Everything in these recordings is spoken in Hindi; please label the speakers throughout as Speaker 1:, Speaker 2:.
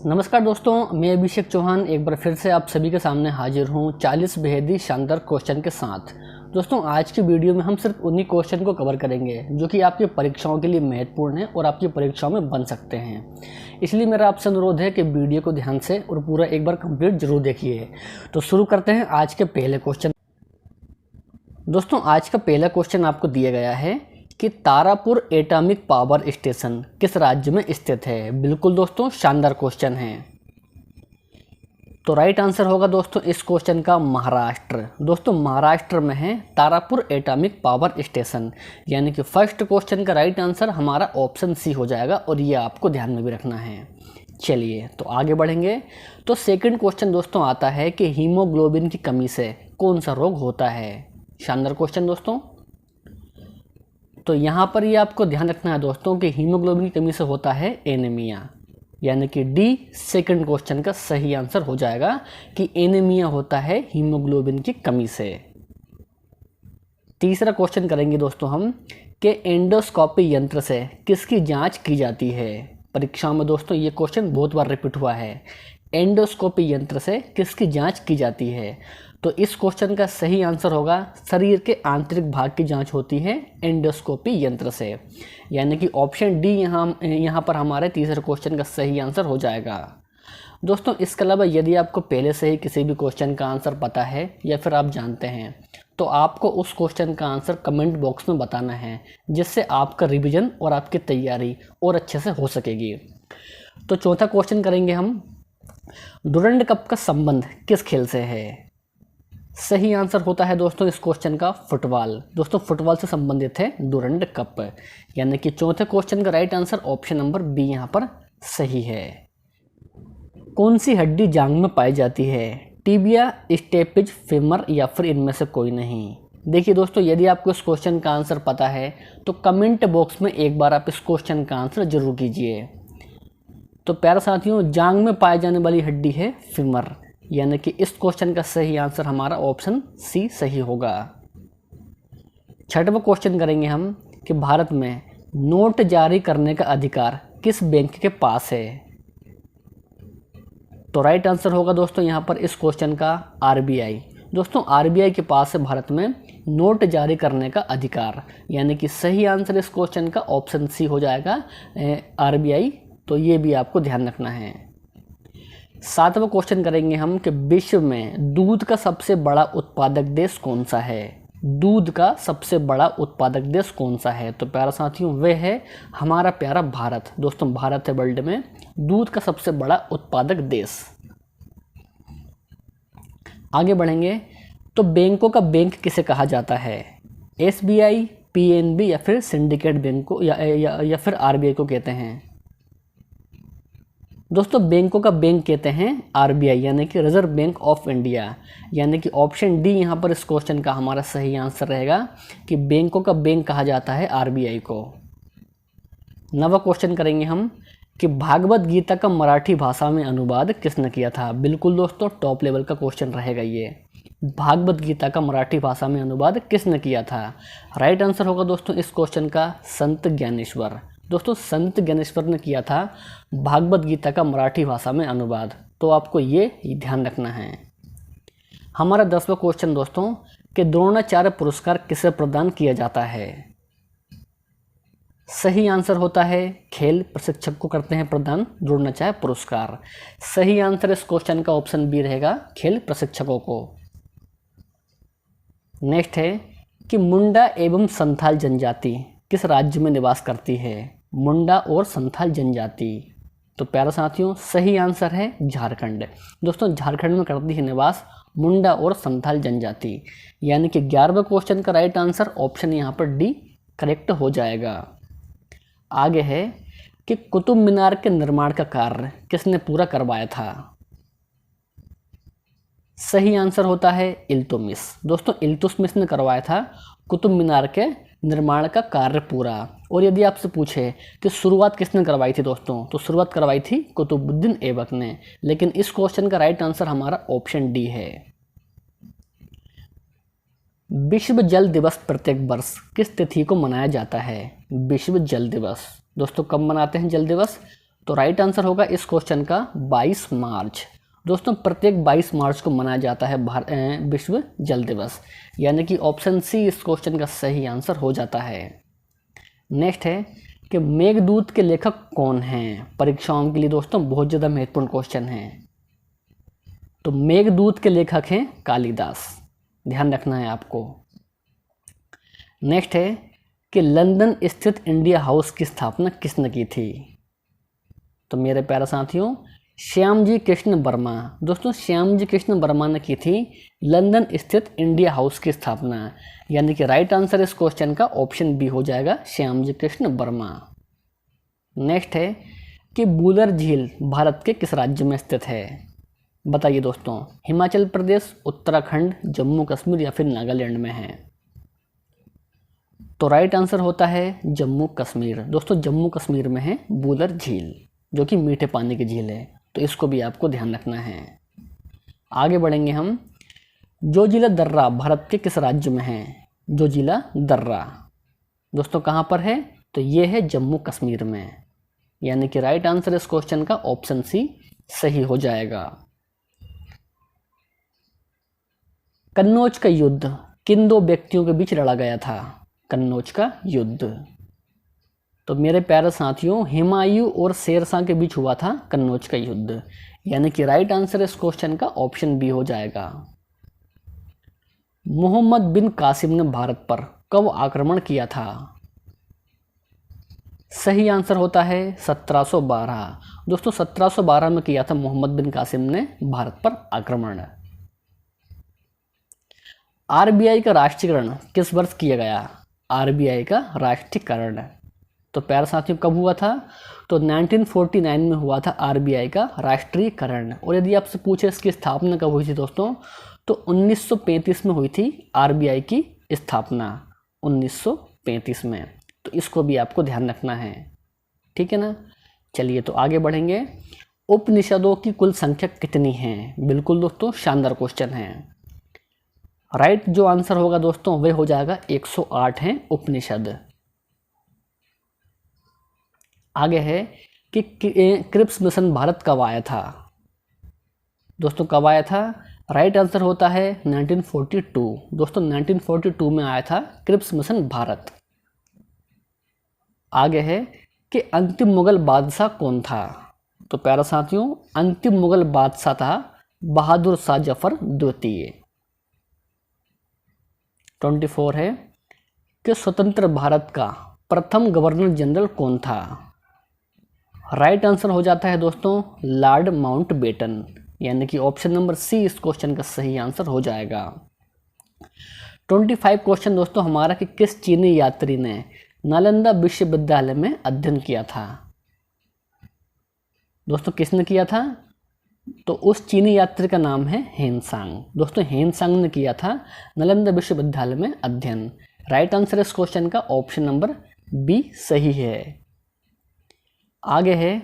Speaker 1: नमस्कार दोस्तों, मैं अभिषेक चौहान एक बार फिर से आप सभी के सामने हाजिर हूँ 40 बेहद ही शानदार क्वेश्चन के साथ। दोस्तों आज की वीडियो में हम सिर्फ उन्हीं क्वेश्चन को कवर करेंगे जो कि आपकी परीक्षाओं के लिए महत्वपूर्ण है और आपकी परीक्षाओं में बन सकते हैं। इसलिए मेरा आपसे अनुरोध है कि वीडियो को ध्यान से और पूरा एक बार कंप्लीट जरूर देखिए। तो शुरू करते हैं आज के पहले क्वेश्चन। दोस्तों आज का पहला क्वेश्चन आपको दिया गया है कि तारापुर एटॉमिक पावर स्टेशन किस राज्य में स्थित है। बिल्कुल दोस्तों, शानदार क्वेश्चन है। तो राइट आंसर होगा दोस्तों इस क्वेश्चन का महाराष्ट्र। दोस्तों महाराष्ट्र में है तारापुर एटॉमिक पावर स्टेशन, यानी कि फर्स्ट क्वेश्चन का राइट आंसर हमारा ऑप्शन सी हो जाएगा और ये आपको ध्यान में भी रखना है। चलिए तो आगे बढ़ेंगे। तो सेकंड क्वेश्चन दोस्तों आता है कि हीमोग्लोबिन की कमी से कौन सा रोग होता है। शानदार क्वेश्चन दोस्तों। तो यहाँ पर ये आपको ध्यान रखना है दोस्तों कि हीमोग्लोबिन की कमी से होता है एनीमिया, यानी कि डी सेकंड क्वेश्चन का सही आंसर हो जाएगा कि एनीमिया होता है हीमोग्लोबिन की कमी से। तीसरा क्वेश्चन करेंगे दोस्तों हम कि एंडोस्कोपी यंत्र से किसकी जांच की जाती है। परीक्षा में दोस्तों ये क्वेश्चन बहुत बार रिपीट हुआ है। एंडोस्कोपी यंत्र से किसकी जांच की जाती है। तो इस क्वेश्चन का सही आंसर होगा शरीर के आंतरिक भाग की जांच होती है एंडोस्कोपी यंत्र से, यानी कि ऑप्शन डी यहाँ पर हमारे तीसरे क्वेश्चन का सही आंसर हो जाएगा। दोस्तों इसके अलावा यदि आपको पहले से ही किसी भी क्वेश्चन का आंसर पता है या फिर आप जानते हैं तो आपको उस क्वेश्चन का आंसर कमेंट बॉक्स में बताना है, जिससे आपका रिवीजन और आपकी तैयारी और अच्छे से हो सकेगी। तो चौथा क्वेश्चन करेंगे हम, डुरंड कप का संबंध किस खेल से है। सही आंसर होता है दोस्तों इस क्वेश्चन का फुटबॉल। दोस्तों फुटबॉल से संबंधित है डुरंड कप, यानी कि चौथे क्वेश्चन का right answer option number B यहाँ पर सही है। कौन सी हड्डी जांघ में पाई जाती है। टिबिया, स्टेपिज, फेमर या फिर इनमें से कोई नहीं। देखिए दोस्तों यदि आपको इस क्वेश्चन का आंसर पता है तो कमेंट बॉक्स में एक बार आप इस क्वेश्चन का आंसर जरूर कीजिए। तो प्यारे साथियों जांघ में पाई जाने वाली हड्डी है फीमर, यानी कि इस क्वेश्चन का सही आंसर हमारा ऑप्शन सी सही होगा। छठवां क्वेश्चन करेंगे हम कि भारत में नोट जारी करने का अधिकार किस बैंक के पास है। तो राइट आंसर होगा दोस्तों यहाँ पर इस क्वेश्चन का आरबीआई। दोस्तों आरबीआई के पास है भारत में नोट जारी करने का अधिकार, यानी कि सही आंसर इस क्वेश्चन का ऑप्शन सी हो जाएगा आरबीआई। तो ये भी आपको ध्यान रखना है। सातवां क्वेश्चन करेंगे हम कि विश्व में दूध का सबसे बड़ा उत्पादक देश कौन सा है। दूध का सबसे बड़ा उत्पादक देश कौन सा है। तो प्यारा साथियों वह है हमारा प्यारा भारत। दोस्तों भारत है वर्ल्ड में दूध का सबसे बड़ा उत्पादक देश। आगे बढ़ेंगे। तो बैंकों का बैंक किसे कहा जाता है। एसबीआई, पीएनबी या फिर सिंडिकेट बैंक को या फिर आरबीआई को कहते हैं। दोस्तों बैंकों का बैंक कहते हैं आरबीआई, यानी कि रिजर्व बैंक ऑफ इंडिया, यानी कि ऑप्शन डी यहाँ पर इस क्वेश्चन का हमारा सही आंसर रहेगा कि बैंकों का बैंक कहा जाता है आरबीआई को। नवा क्वेश्चन करेंगे हम कि भागवत गीता का मराठी भाषा में अनुवाद किसने किया था। बिल्कुल दोस्तों टॉप लेवल का क्वेश्चन रहेगा ये। भागवत गीता का मराठी भाषा में अनुवाद किसने किया था। राइट आंसर होगा दोस्तों इस क्वेश्चन का संत ज्ञानेश्वर। दोस्तों संत ज्ञानेश्वर ने किया था भागवत गीता का मराठी भाषा में अनुवाद। तो आपको ये ध्यान रखना है। हमारा 10वां क्वेश्चन दोस्तों कि द्रोणाचार्य पुरस्कार किसे प्रदान किया जाता है। सही आंसर होता है खेल प्रशिक्षक को करते हैं प्रदान द्रोणाचार्य पुरस्कार। सही आंसर इस क्वेश्चन का ऑप्शन बी रहेगा खेल प्रशिक्षकों को। नेक्स्ट है कि मुंडा एवं संथाल जनजाति किस राज्य में निवास करती है। मुंडा और संथाल जनजाति। तो प्यारे साथियों सही आंसर है झारखंड। दोस्तों झारखंड में करती है निवास मुंडा और संथाल जनजाति, यानी कि 11वें क्वेश्चन का राइट आंसर ऑप्शन यहाँ पर डी करेक्ट हो जाएगा। आगे है कि कुतुब मीनार के निर्माण का कार्य किसने पूरा करवाया था। सही आंसर होता है इल्तुतमिश। दोस्तों इल्तुतमिश ने करवाया था कुतुब मीनार के निर्माण का कार्य पूरा। और यदि आपसे पूछे कि शुरुआत किसने करवाई थी दोस्तों, तो शुरुआत करवाई थी कुतुबुद्दीन ऐबक ने। लेकिन इस क्वेश्चन का राइट आंसर हमारा ऑप्शन डी है। विश्व जल दिवस प्रत्येक वर्ष किस तिथि को मनाया जाता है। विश्व जल दिवस दोस्तों कब मनाते हैं जल दिवस। तो राइट आंसर होगा इस क्वेश्चन का 22 मार्च। दोस्तों प्रत्येक 22 मार्च को मनाया जाता है विश्व जल दिवस, यानी कि ऑप्शन सी इस क्वेश्चन का सही आंसर हो जाता है। नेक्स्ट है कि मेघदूत के लेखक कौन हैं। परीक्षाओं के लिए दोस्तों बहुत ज़्यादा महत्वपूर्ण क्वेश्चन है। तो मेघदूत के लेखक हैं कालिदास, ध्यान रखना है आपको। नेक्स्ट है कि लंदन स्थित इंडिया हाउस की स्थापना किसने की थी। तो मेरे प्यारे साथियों श्यामजी कृष्ण वर्मा, दोस्तों श्यामजी कृष्ण वर्मा ने की थी लंदन स्थित इंडिया हाउस की स्थापना, यानी कि राइट आंसर इस क्वेश्चन का ऑप्शन बी हो जाएगा, श्यामजी कृष्ण वर्मा। नेक्स्ट है कि बूलर झील भारत के किस राज्य में स्थित है। बताइए दोस्तों, हिमाचल प्रदेश, उत्तराखंड, जम्मू कश्मीर या फिर नागालैंड में है। तो राइट आंसर होता है जम्मू कश्मीर। दोस्तों जम्मू कश्मीर में है बूलर झील, जो कि मीठे पानी की झील है, तो इसको भी आपको ध्यान रखना है। आगे बढ़ेंगे हम। जोजिला दर्रा भारत के किस राज्य में है। जोजिला दर्रा दोस्तों कहाँ पर है, तो ये है जम्मू कश्मीर में, यानी कि राइट आंसर इस क्वेश्चन का ऑप्शन सी सही हो जाएगा। कन्नौज का युद्ध किन दो व्यक्तियों के बीच लड़ा गया था। कन्नौज का युद्ध, तो मेरे प्यारे साथियों हुमायूं और शेरशाह के बीच हुआ था कन्नौज का युद्ध, यानी कि राइट आंसर इस क्वेश्चन का ऑप्शन बी हो जाएगा। मोहम्मद बिन कासिम ने भारत पर कब आक्रमण किया था। सही आंसर होता है 1712। दोस्तों 1712 में किया था मोहम्मद बिन कासिम ने भारत पर आक्रमण। आरबीआई का राष्ट्रीयकरण किस वर्ष किया गया। आरबीआई का राष्ट्रीयकरण, तो प्यारे साथियों कब हुआ था, तो 1949 में हुआ था आरबीआई का राष्ट्रीयकरण। और यदि आपसे पूछे इसकी स्थापना कब हुई थी दोस्तों, तो 1935 में हुई थी आरबीआई की स्थापना, 1935 में। तो इसको भी आपको ध्यान रखना है, ठीक है ना। चलिए तो आगे बढ़ेंगे। उपनिषदों की कुल संख्या कितनी है। बिल्कुल दोस्तों शानदार क्वेश्चन है। राइट जो आंसर होगा दोस्तों वह हो जाएगा 108 हैं उपनिषद। आगे है कि क्रिप्स मिशन भारत कब आया था। दोस्तों कब आया था, राइट आंसर होता है 1942। दोस्तों 1942 में आया था क्रिप्स मिशन भारत। आगे है कि अंतिम मुगल बादशाह कौन था। तो प्यारे साथियों अंतिम मुगल बादशाह था बहादुर शाह जफर द्वितीय। 24 है कि स्वतंत्र भारत का प्रथम गवर्नर जनरल कौन था। राइट आंसर हो जाता है दोस्तों लॉर्ड माउंटबेटन, यानी कि ऑप्शन नंबर सी इस क्वेश्चन का सही आंसर हो जाएगा। 25 क्वेश्चन दोस्तों हमारा कि किस चीनी यात्री ने नालंदा विश्वविद्यालय में अध्ययन किया था। दोस्तों किसने किया था, तो उस चीनी यात्री का नाम है हेनसांग। दोस्तों हेनसांग ने किया था नालंदा विश्वविद्यालय में अध्ययन। राइट आंसर इस क्वेश्चन का ऑप्शन नंबर बी सही है। आगे है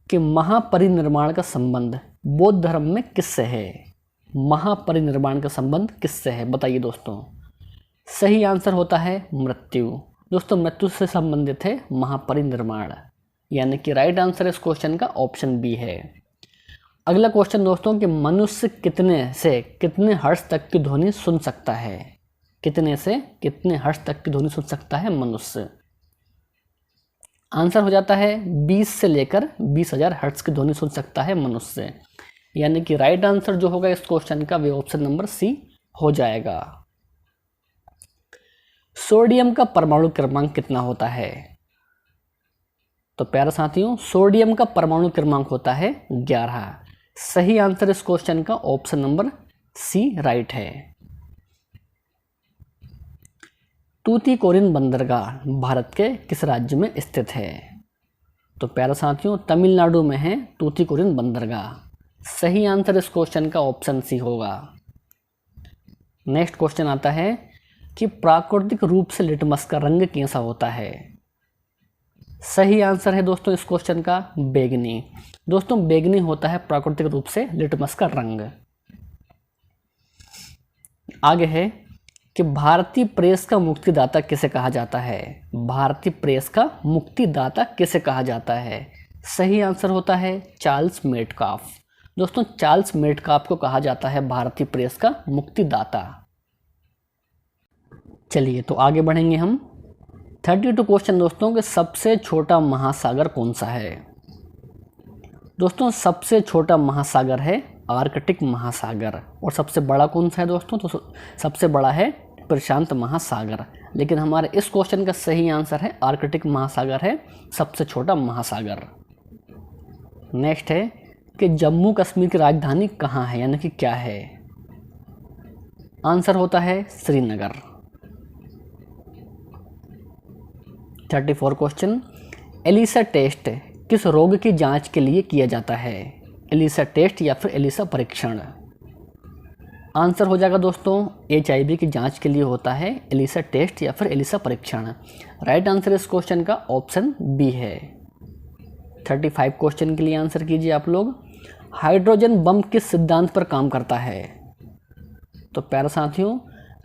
Speaker 1: कि महापरिनिर्वाण का संबंध बौद्ध धर्म में किससे है। महापरिनिर्वाण का संबंध किससे है बताइए दोस्तों। सही आंसर होता है मृत्यु। दोस्तों मृत्यु से संबंधित है महापरिनिर्वाण, यानी कि राइट आंसर इस क्वेश्चन का ऑप्शन बी है। अगला क्वेश्चन दोस्तों कि मनुष्य कितने से कितने हर्ट्ज तक की ध्वनि सुन सकता है। कितने से कितने हर्ट्ज तक की ध्वनि सुन सकता है मनुष्य। आंसर हो जाता है 20 से लेकर 20,000 हर्ट्ज की ध्वनि सुन सकता है मनुष्य, यानी कि राइट आंसर जो होगा इस क्वेश्चन का वे ऑप्शन नंबर सी हो जाएगा। सोडियम का परमाणु क्रमांक कितना होता है। तो प्यारे साथियों सोडियम का परमाणु क्रमांक होता है 11। सही आंसर इस क्वेश्चन का ऑप्शन नंबर सी राइट है। तूतीकोरिन बंदरगाह भारत के किस राज्य में स्थित है। तो प्यारे साथियों तमिलनाडु में है तूतीकोरिन बंदरगाह। सही आंसर इस क्वेश्चन का ऑप्शन सी होगा। नेक्स्ट क्वेश्चन आता है कि प्राकृतिक रूप से लिटमस का रंग कैसा होता है। सही आंसर है दोस्तों इस क्वेश्चन का बैगनी। दोस्तों बैगनी होता है प्राकृतिक रूप से लिटमस का रंग। आगे है कि भारतीय प्रेस का मुक्तिदाता किसे कहा जाता है। भारतीय प्रेस का मुक्तिदाता किसे कहा जाता है। सही आंसर होता है चार्ल्स मेटकाफ। दोस्तों चार्ल्स मेटकाफ को कहा जाता है भारतीय प्रेस का मुक्तिदाता। चलिए तो आगे बढ़ेंगे हम। 32 क्वेश्चन दोस्तों कि सबसे छोटा महासागर कौन सा है। दोस्तों सबसे छोटा महासागर है आर्कटिक महासागर। और सबसे बड़ा कौन सा है दोस्तों, तो सबसे बड़ा है प्रशांत महासागर। लेकिन हमारे इस क्वेश्चन का सही आंसर है आर्कटिक महासागर है सबसे छोटा महासागर। नेक्स्ट है कि जम्मू कश्मीर की राजधानी कहाँ है, यानी कि क्या है। आंसर होता है श्रीनगर। 34 क्वेश्चन, एलिसा टेस्ट किस रोग की जांच के लिए किया जाता है। एलिसा टेस्ट या फिर एलिसा परीक्षण। आंसर हो जाएगा दोस्तों HIV की जांच के लिए होता है एलिसा टेस्ट या फिर एलिसा परीक्षण। राइट आंसर इस क्वेश्चन का ऑप्शन बी है। 35 क्वेश्चन के लिए आंसर कीजिए आप लोग। हाइड्रोजन बम किस सिद्धांत पर काम करता है। तो प्यारे साथियों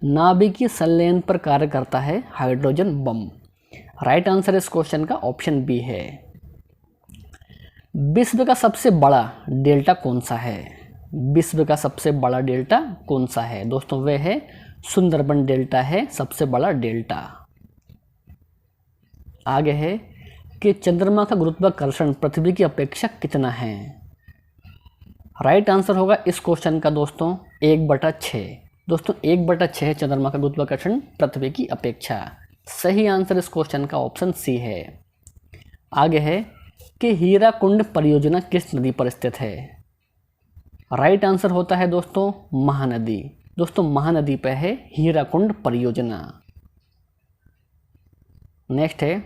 Speaker 1: नाभिकीय संलयन पर कार्य करता है हाइड्रोजन बम। राइट आंसर इस क्वेश्चन का ऑप्शन बी है। विश्व का सबसे बड़ा डेल्टा कौन सा है। विश्व का सबसे बड़ा डेल्टा कौन सा है दोस्तों, वह है सुंदरबन डेल्टा है सबसे बड़ा डेल्टा। आगे है कि चंद्रमा का गुरुत्वाकर्षण पृथ्वी की अपेक्षा कितना है। राइट आंसर होगा इस क्वेश्चन का दोस्तों 1/6। दोस्तों 1/6 है चंद्रमा का गुरुत्वाकर्षण पृथ्वी की अपेक्षा। सही आंसर इस क्वेश्चन का ऑप्शन सी है। आगे है कि हीराकुंड परियोजना किस नदी पर स्थित है। राइट आंसर होता है दोस्तों महानदी। दोस्तों महानदी पर है हीराकुंड परियोजना। नेक्स्ट है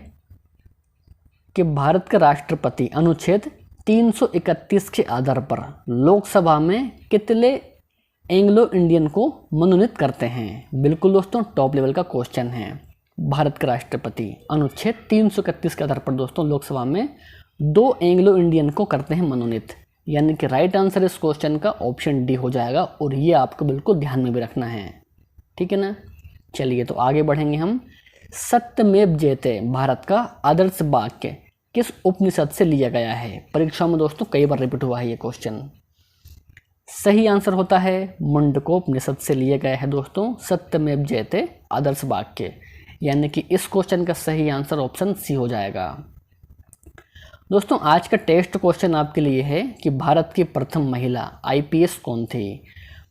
Speaker 1: कि भारत के राष्ट्रपति अनुच्छेद 331 के आधार पर लोकसभा में कितने एंग्लो इंडियन को मनोनीत करते हैं। बिल्कुल दोस्तों टॉप लेवल का क्वेश्चन है। भारत के राष्ट्रपति अनुच्छेद 331 के आधार पर दोस्तों लोकसभा में 2 एंग्लो इंडियन को करते हैं मनोनीत, यानी कि राइट आंसर इस क्वेश्चन का ऑप्शन डी हो जाएगा। और ये आपको बिल्कुल ध्यान में भी रखना है, ठीक है ना। चलिए तो आगे बढ़ेंगे हम। सत्यमेव जयते भारत का आदर्श वाक्य किस उपनिषद से लिया गया है। परीक्षा में दोस्तों कई बार रिपीट हुआ है ये क्वेश्चन। सही आंसर होता है मुंडकोपनिषद से लिया गया है दोस्तों सत्यमेव जयते आदर्श वाक्य, यानी कि इस क्वेश्चन का सही आंसर ऑप्शन सी हो जाएगा। दोस्तों आज का टेस्ट क्वेश्चन आपके लिए है कि भारत की प्रथम महिला IPS कौन थी।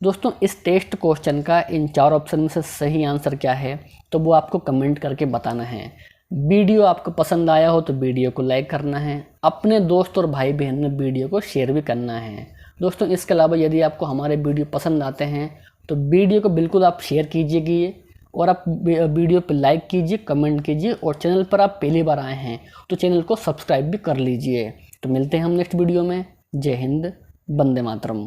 Speaker 1: दोस्तों इस टेस्ट क्वेश्चन का इन 4 ऑप्शन में से सही आंसर क्या है तो वो आपको कमेंट करके बताना है। वीडियो आपको पसंद आया हो तो वीडियो को लाइक करना है, अपने दोस्त और भाई बहन में वीडियो को शेयर भी करना है। दोस्तों इसके अलावा यदि आपको हमारे वीडियो पसंद आते हैं तो वीडियो को बिल्कुल आप शेयर कीजिए और आप वीडियो पर लाइक कीजिए, कमेंट कीजिए और चैनल पर आप पहली बार आए हैं तो चैनल को सब्सक्राइब भी कर लीजिए। तो मिलते हैं हम नेक्स्ट वीडियो में। जय हिंद, वंदे मातरम।